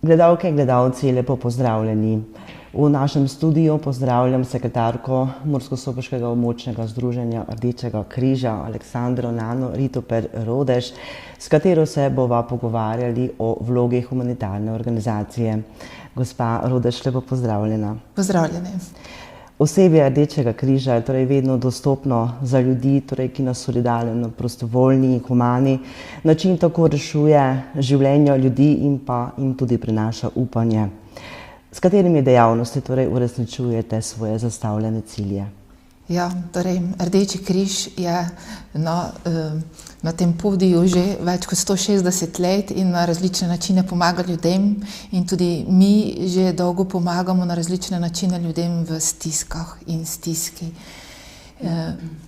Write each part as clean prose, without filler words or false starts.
Gledalke in gledalci, lepo pozdravljeni. V našem studiu pozdravljam sekretarko Murskosoboškega območnega združenja Rdečega križa Aleksandro Nano Ritoper Rodeš, s katero se bova pogovarjali o vlogi humanitarne organizacije. Gospa Rodeš, lepo pozdravljena. Pozdravljeni. Osebje Rdečega križa je torej vedno dostopno za ljudi, ki na solidaren, prostovoljni in humani način tako rešuje življenja ljudi in pa jim tudi prinaša upanje. S katerimi dejavnosti uresničujete svoje zastavljene cilje? Ja, torej Rdeči križ je na tem podiju že več kot 160 let in na različne načine pomaga ljudem, in tudi mi že dolgo pomagamo na različne načine ljudem v stiskah in stiski.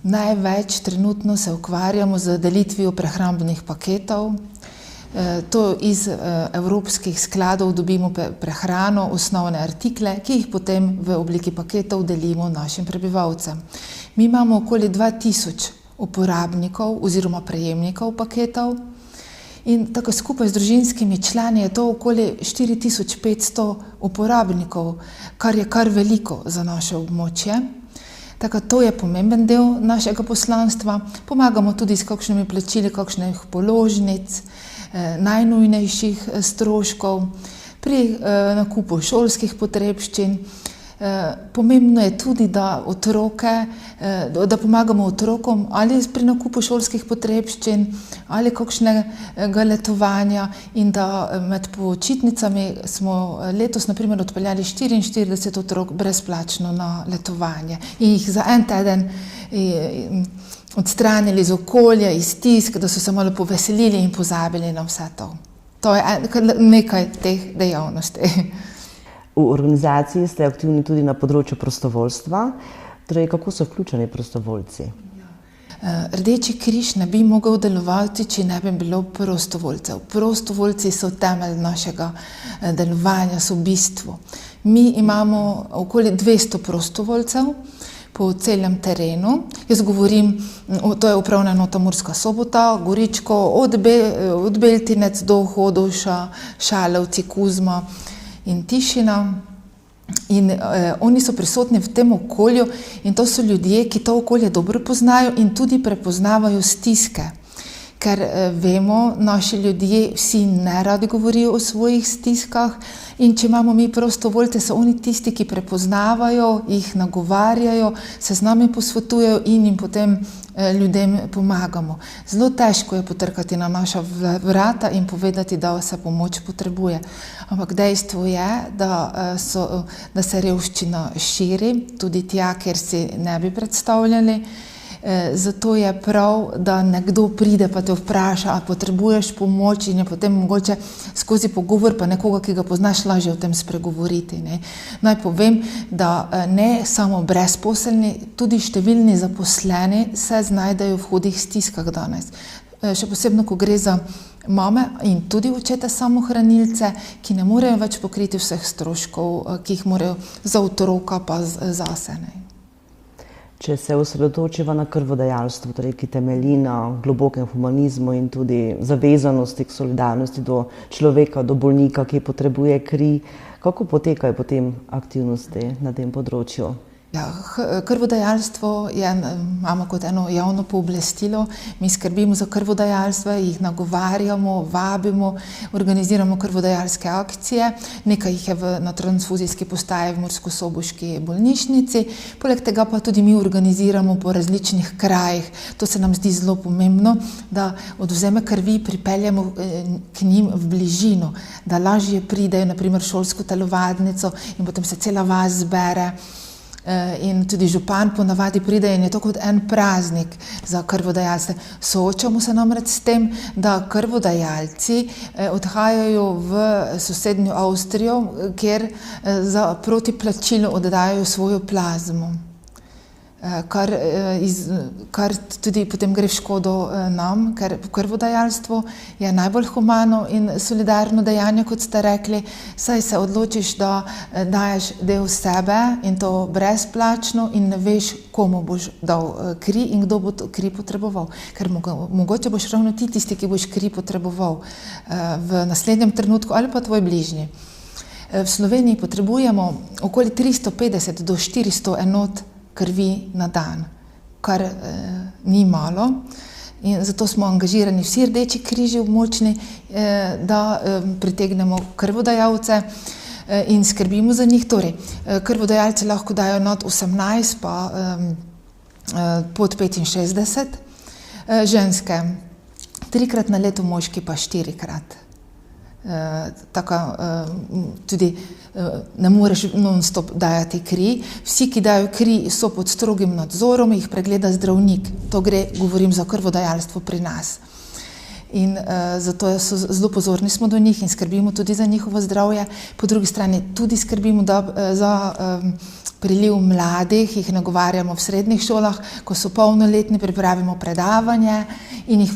Največ trenutno se ukvarjamo z delitvijo prehrambnih paketov. To iz evropskih skladov dobimo prehrano, osnovne artikle, ki jih potem v obliki paketov delimo našim prebivalcem. Mi imamo okoli 2000 uporabnikov oziroma prejemnikov paketov in tako skupaj z družinskimi člani je to okoli 4500 uporabnikov, kar je kar veliko za naše območje. Tako to je pomemben del našega poslanstva. Pomagamo tudi s kakšnimi plačili, kakšnih položnic, najnujnejših stroškov, pri nakupu šolskih potrebščin. Pomembno je tudi, da pomagamo otrokom ali pri nakupu šolskih potrebščin ali kakšnega letovanja, in da med počitnicami smo letos na primer odpeljali 44 otrok brezplačno na letovanje in jih za en teden odstranili iz okolja, iz stisk, da so se malo poveselili in pozabili na vse to. To je nekaj teh dejavnosti. V organizaciji ste aktivni tudi na področju prostovoljstva. Torej, kako so vključeni prostovoljci? Rdeči križ ne bi mogel delovati, če ne bi bilo prostovoljcev. Prostovoljci so temelj našega delovanja, so bistvo. Mi imamo okoli 200 prostovoljcev po celem terenu. Jaz govorim, to je upravna enota Murska Sobota, Goričko, od Beltinec do Hodoša, Šalovci, Kuzma in Tišina. In oni so prisotni v tem okolju in to so ljudje, ki to okolje dobro poznajo in tudi prepoznavajo stiske. Ker vemo, naši ljudje vsi ne radi govorijo o svojih stiskah, in če imamo mi prostovoljce, so oni tisti, ki prepoznavajo, jih nagovarjajo, se z nami posvetujejo in jim potem ljudem pomagamo. Zelo težko je potrkati na naša vrata in povedati, da se pomoč potrebuje. Ampak dejstvo je, da se revščina širi, tudi tja, kjer si ne bi predstavljali. Zato je prav, da nekdo pride pa te vpraša, a potrebuješ pomoč, in je potem mogoče skozi pogovor pa nekoga, ki ga poznaš, lažje o tem spregovoriti. Naj povem, da ne samo brezposelni, tudi številni zaposleni se znajdejo v hudih stiskah danes. Še posebno, ko gre za mame in tudi očete samohranilce, ki ne morejo več pokriti vseh stroškov, ki jih morajo za otroka pa zase. Če se osredotočiva na krvodajalstvo, ki temelji na globokem humanizmu in tudi zavezanosti k solidarnosti do človeka, do bolnika, ki potrebuje kri, kako potekajo potem aktivnosti na tem področju? Ja, krvodajalstvo imamo kot eno javno pooblastilo. Mi skrbimo za krvodajalstvo, jih nagovarjamo, vabimo, organiziramo krvodajalske akcije. Nekaj jih je na transfuzijski postaji v Murskosoboški bolnišnici. Poleg tega pa tudi mi organiziramo po različnih krajih. To se nam zdi zelo pomembno, da odvzeme krvi pripeljemo k njim v bližino, da lažje pridejo na primer šolsko telovadnico in potem se cela vas zbere. In tudi župan ponavadi pride in je to kot en praznik za krvodajalce. Soočamo se namreč s tem, da krvodajalci odhajajo v sosednjo Avstrijo, kjer za protiplačilo oddajajo svojo plazmo. kar tudi potem gre v škodo nam, ker krvodajalstvo je najbolj humano in solidarno dejanje, kot ste rekli, saj se odločiš, da daješ del sebe in to brezplačno in ne veš, komu boš dal kri in kdo bo to kri potreboval. Ker mogoče boš ravno ti tisti, ki boš kri potreboval v naslednjem trenutku ali pa tvoj bližnji. V Sloveniji potrebujemo okoli 350 do 400 enot krvi na dan, kar ni malo. In zato smo angažirani vsi Rdeči križi območni, da pritegnemo krvodajalce in skrbimo za njih. Torej, krvodajalci lahko dajo nad 18 pa pod 65, ženske 3-krat na leto, moški pa 4-krat. Tudi ne moreš non-stop dajati kri. Vsi, ki dajo kri, so pod strogim nadzorom, jih pregleda zdravnik. To govorim za krvodajalstvo pri nas. In zato zelo pozorni smo do njih in skrbimo tudi za njihovo zdravje. Po drugi strani tudi skrbimo za priliv mladih, jih nagovarjamo v srednjih šolah, ko so polnoletni, pripravimo predavanje in jih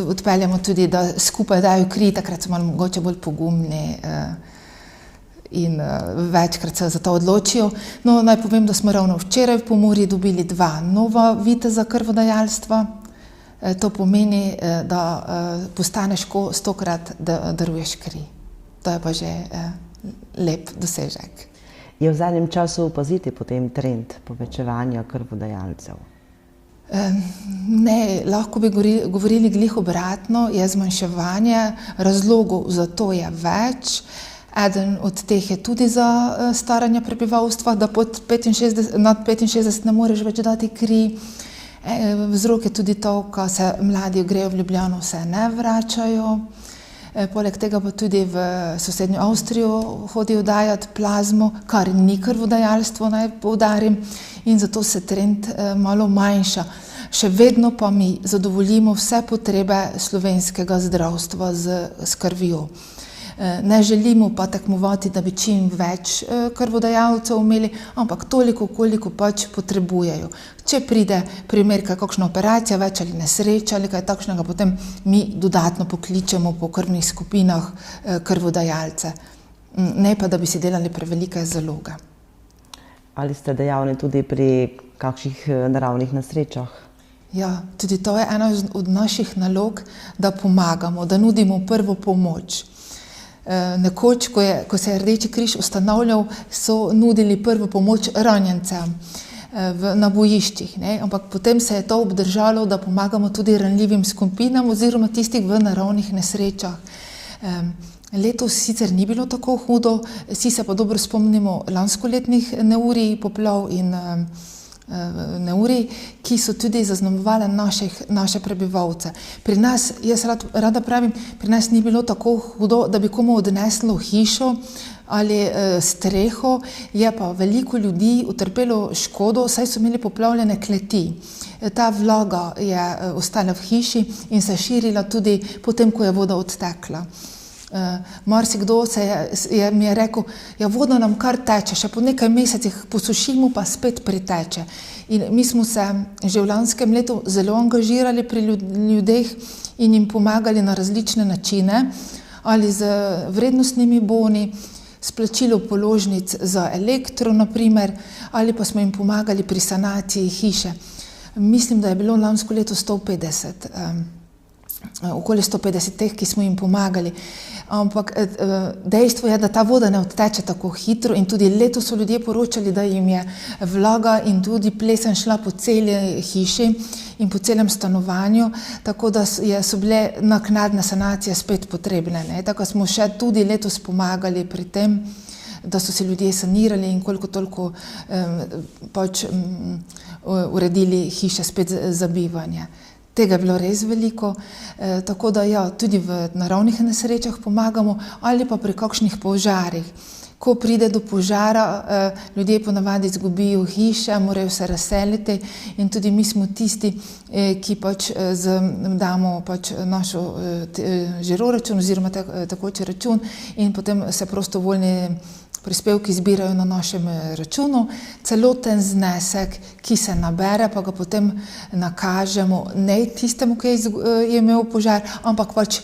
odpeljamo tudi, da skupaj dajo kri, takrat so malo mogoče bolj pogumni in večkrat se za to odločijo. No, naj povem, da smo ravno včeraj v Pomurju dobili 2 nova viteza krvodajalstva. To pomeni, da postaneš, ko 100-krat daruješ kri. To je pa že lep dosežek. Je v zadnjem času opaziti potem trend povečevanja krvodajalcev? Ne, lahko bi govorili glih obratno, je zmanjševanje, razlogov za to je več. Eden od teh je tudi za staranje prebivalstva, da nad 65 ne moreš več dati kri. Vzrok je tudi to, ko se mladi grejo v Ljubljano, se ne vračajo. Poleg tega pa tudi v sosednjo Avstrijo hodijo dajati plazmo, kar ni krvodajalstvo, naj poudarim, in zato se trend malo manjša. Še vedno pa mi zadovoljimo vse potrebe slovenskega zdravstva s krvjo. Ne želimo pa tekmovati, da bi čim več krvodajalcev imeli, ampak toliko, koliko pač potrebujejo. Če pride primer, kakšna operacija, več ali nesreča ali kaj takšnega, potem mi dodatno pokličemo po krvnih skupinah krvodajalce. Ne pa, da bi si delali prevelike zaloge. Ali ste dejavni tudi pri kakšnih naravnih nesrečah? Ja, tudi to je ena od naših nalog, da pomagamo, da nudimo prvo pomoč. Nekoč, ko se je Rdeči križ ustanavljal, so nudili prvo pomoč ranjencem na bojiščih, ne? Ampak potem se je to obdržalo, da pomagamo tudi ranljivim skupinam oziroma tistih v naravnih nesrečah. Letos sicer ni bilo tako hudo, vsi se pa dobro spomnimo lanskoletnih neurij, poplav in neurij, ki so tudi zaznamovale naše prebivalce. Pri nas, jaz rada pravim, pri nas ni bilo tako hudo, da bi komu odneslo hišo ali streho, je pa veliko ljudi utrpelo škodo, saj so imeli poplavljene kleti. Ta vlaga je ostala v hiši in se širila tudi potem, ko je voda odtekla. Marsikdo mi je rekel, ja, voda nam kar teče, še po nekaj mesecih posušimo, pa spet priteče. In mi smo se že v lanskem letu zelo angažirali pri ljudeh in jim pomagali na različne načine, ali z vrednostnimi boni, s plačilo položnic za elektro, naprimer, ali pa smo jim pomagali pri sanaciji hiše. Mislim, da je bilo lansko leto 150, okoli 150 teh, ki smo jim pomagali. Ampak dejstvo je, da ta voda ne odteče tako hitro in tudi letos so ljudje poročali, da jim je vlaga in tudi plesen šla po celi hiši in po celem stanovanju, tako da so bile naknadne sanacije spet potrebne, ne? Tako smo še tudi letos pomagali pri tem, da so se ljudje sanirali in koliko toliko uredili hiše spet za bivanje. Tega je bilo res veliko, tako da ja, tudi v naravnih nesrečah pomagamo ali pa pri kakšnih požarih. Ko pride do požara, ljudje ponavadi izgubijo hiše, morajo se razseliti in tudi mi smo tisti, ki pač damo pač našo žiroračun oziroma tekoči račun in potem se prostovoljni prispevki zbirajo na našem računu, celoten znesek, ki se nabere, pa ga potem nakažemo ne tistemu, ki je imel požar, ampak pač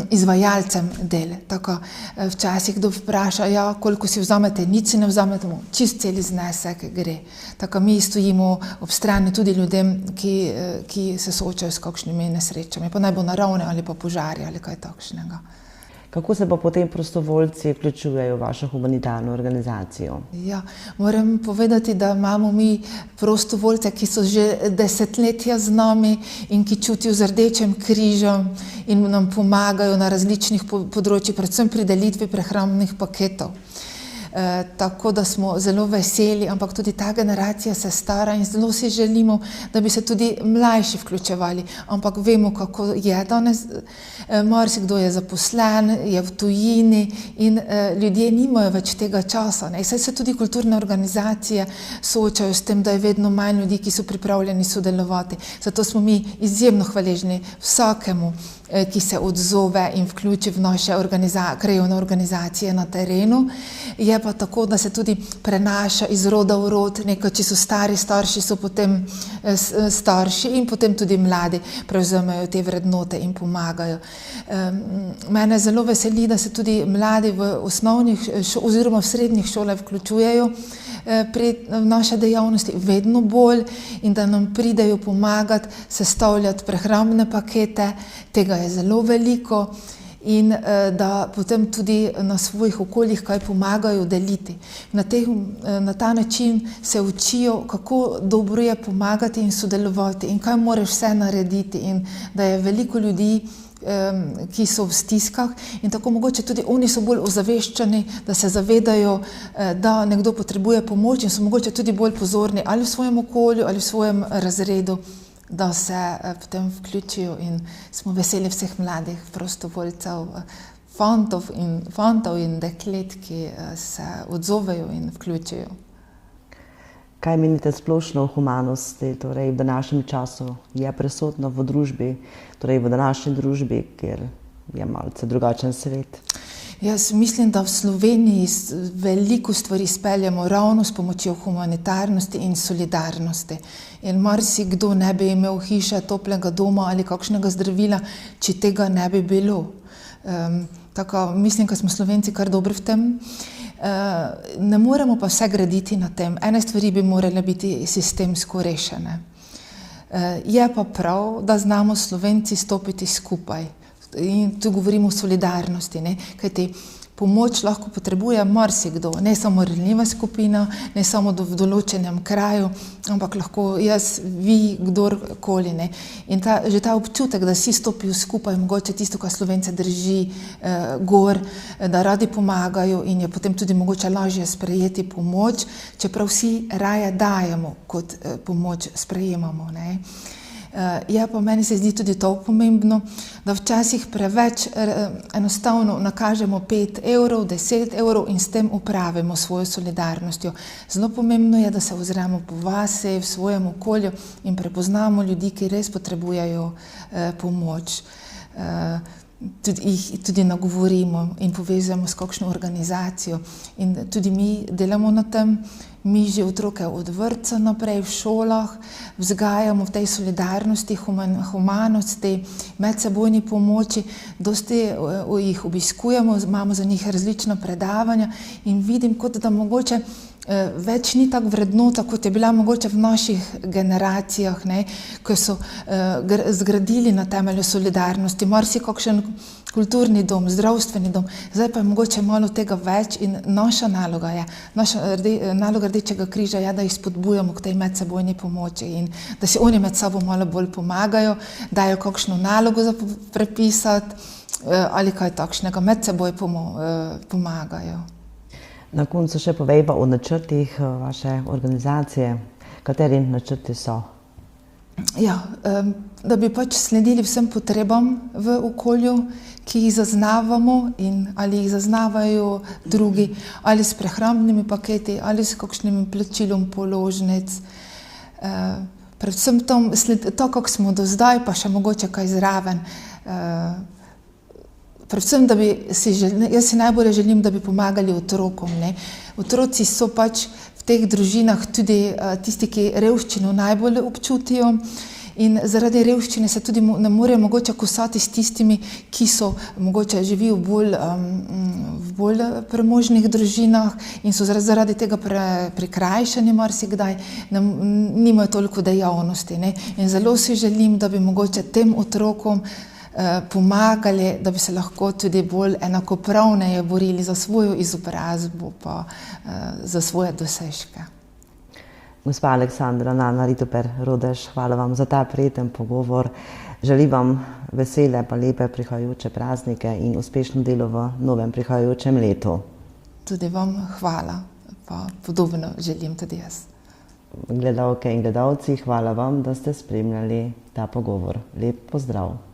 izvajalcem del. Tako včasih kdo vpraša, ja, koliko si vzamete, nič si ne vzamete, čist celi znesek gre. Tako mi stojimo ob strani tudi ljudem, ki se soočajo s kakšnimi nesrečami, pa naj bo naravne ali pa požari ali kaj takšnega. Kako se pa potem prostovoljci vključujejo v vašo humanitarno organizacijo? Ja, moram povedati, da imamo mi prostovoljce, ki so že desetletja z nami in ki čutijo z Rdečim križem in nam pomagajo na različnih področjih, predvsem pri delitvi prehrambnih paketov. Tako da smo zelo veseli, ampak tudi ta generacija se stara in zelo si želimo, da bi se tudi mlajši vključevali. Ampak vemo, kako je danes. Marsikdo je zaposlen, je v tujini in ljudje nimajo več tega časa. Saj se tudi kulturne organizacije soočajo s tem, da je vedno manj ljudi, ki so pripravljeni sodelovati. Zato smo mi izjemno hvaležni vsakemu, ki se odzove in vključi v naše krajevne organizacije na terenu. Je pa tako, da se tudi prenaša iz roda v rod, nekaj, če so starši so potem starši in potem tudi mladi prevzemajo te vrednote in pomagajo. Mene zelo veseli, da se tudi mladi v osnovnih oziroma v srednjih šolah vključujejo pri naše dejavnosti vedno bolj in da nam pridejo pomagati, sestavljati prehrambne pakete, tega je zelo veliko in da potem tudi na svojih okoljih kaj pomagajo deliti. Na ta način se učijo, kako dobro je pomagati in sodelovati in kaj moraš vse narediti in da je veliko ljudi, ki so v stiskah in tako mogoče tudi oni so bolj ozaveščeni, da se zavedajo, da nekdo potrebuje pomoč in so mogoče tudi bolj pozorni ali v svojem okolju ali v svojem razredu, da se potem vključijo in smo veseli vseh mladih prostovoljcev, fantov in deklet, ki se odzovejo in vključijo. Kaj menite splošno o humanosti, torej v današnjem času je prisotno v družbi, torej v današnji družbi, kjer je malce drugačen svet? Jaz mislim, da v Sloveniji veliko stvari speljamo ravno s pomočjo humanitarnosti in solidarnosti. In marsikdo ne bi imel hiše, toplega doma ali kakšnega zdravila, če tega ne bi bilo. Tako mislim, da smo Slovenci kar dobri v tem. Ne moremo pa vse graditi na tem. Ene stvari bi morale biti sistemsko rešene. Je pa prav, da znamo Slovenci stopiti skupaj. In tu govorimo o solidarnosti, kajti pomoč lahko potrebuje marsikdo, ne samo ranljiva skupina, ne samo v določenem kraju, ampak lahko jaz, vi, kdorkoli. In že ta občutek, da vsi stopijo skupaj, mogoče tisto, kar Slovence drži gor, da radi pomagajo in je potem tudi mogoče lažje sprejeti pomoč, čeprav vsi raje dajemo, kot pomoč sprejemamo. Je pa meni se zdi tudi to pomembno, da včasih preveč enostavno nakažemo 5 evrov, 10 evrov in s tem upravimo svojo solidarnostjo. Zelo pomembno je, da se ozremo po vasi, v svojem okolju in prepoznamo ljudi, ki res potrebujejo pomoč. Tudi nagovorimo in povezamo s kakšno organizacijo. In tudi mi delamo na tem, mi že otroke od vrtca naprej v šolah vzgajamo v tej solidarnosti, humanosti, medsebojni pomoči, dosti jih obiskujemo, imamo za njih različna predavanja in vidim, kot da mogoče več ni tako vrednota, kot je bila mogoče v naših generacijah, ko so zgradili na temelju solidarnosti, marsikakšen kulturni dom, zdravstveni dom, zdaj pa je mogoče malo tega več in naša naloga Rdečega križa je, da jih spodbujamo k tej medsebojni pomoči in da si oni med sabo malo bolj pomagajo, dajo kakšno nalogo za prepisati ali kaj takšnega, med seboj pomagajo. Na koncu še povejva o načrtih vaše organizacije. Kateri načrti so? Ja, da bi pač sledili vsem potrebam v okolju, ki jih zaznavamo in ali jih zaznavajo drugi, ali s prehrambnimi paketi, ali s kakšnim plačilom položnic. Predvsem to, kako smo do zdaj, pa še mogoče kaj zraven. predvsem, jaz si najbolj želim, da bi pomagali otrokom, ne. Otroci so pač v teh družinah tudi tisti, ki revščino najbolj občutijo in zaradi revščine se tudi ne morejo mogoče kosati s tistimi, ki so mogoče živijo v bolj premožnih družinah in so zaradi tega prikrajšani marsikdaj, nimajo toliko dejavnosti, ne. In zelo si želim, da bi mogoče tem otrokom pomagali, da bi se lahko tudi bolj enakopravneje borili za svojo izobrazbo pa za svoje dosežke. Gospa Aleksandra Nana Ritoper-Rodeš, hvala vam za ta prijeten pogovor. Želim vam vesele pa lepe prihajajoče praznike in uspešno delo v novem prihajajočem letu. Tudi vam hvala, pa podobno želim tudi jaz. Gledalke in gledalci, hvala vam, da ste spremljali ta pogovor. Lep pozdrav.